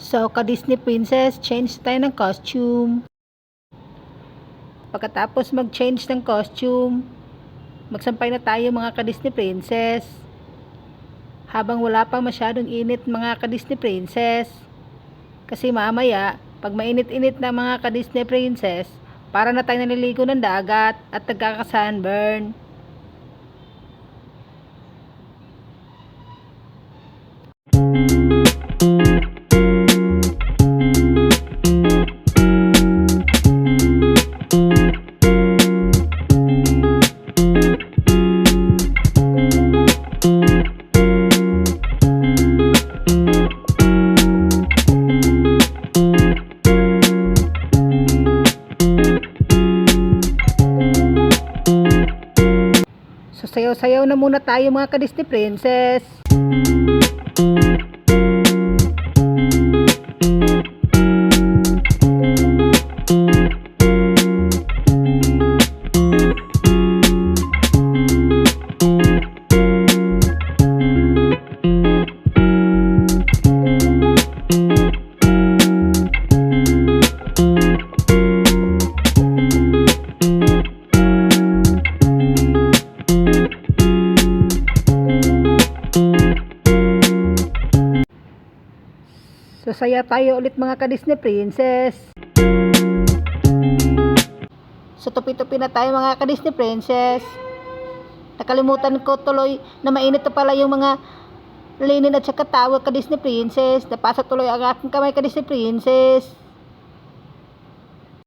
So, ka-Disney Princess, change tayo ng costume. Pagkatapos mag-change ng costume, magsampay na tayo mga ka-Disney Princess. Habang wala pang masyadong init mga ka-Disney Princess. Kasi mamaya, pag mainit-init na mga ka-Disney Princess, para na tayo naliligo ng dagat at nagkaka-sunburn. So, sayaw-sayaw na muna tayo mga ka-Disney Princess. So, saya tayo ulit mga ka-Disney Princess. So, tupi-tupi na tayo mga ka-Disney Princess. Nakalimutan ko tuloy na mainit na pala yung mga linen at saka towel ka-Disney Princess. Napasa tuloy ang aking kamay ka-Disney Princess.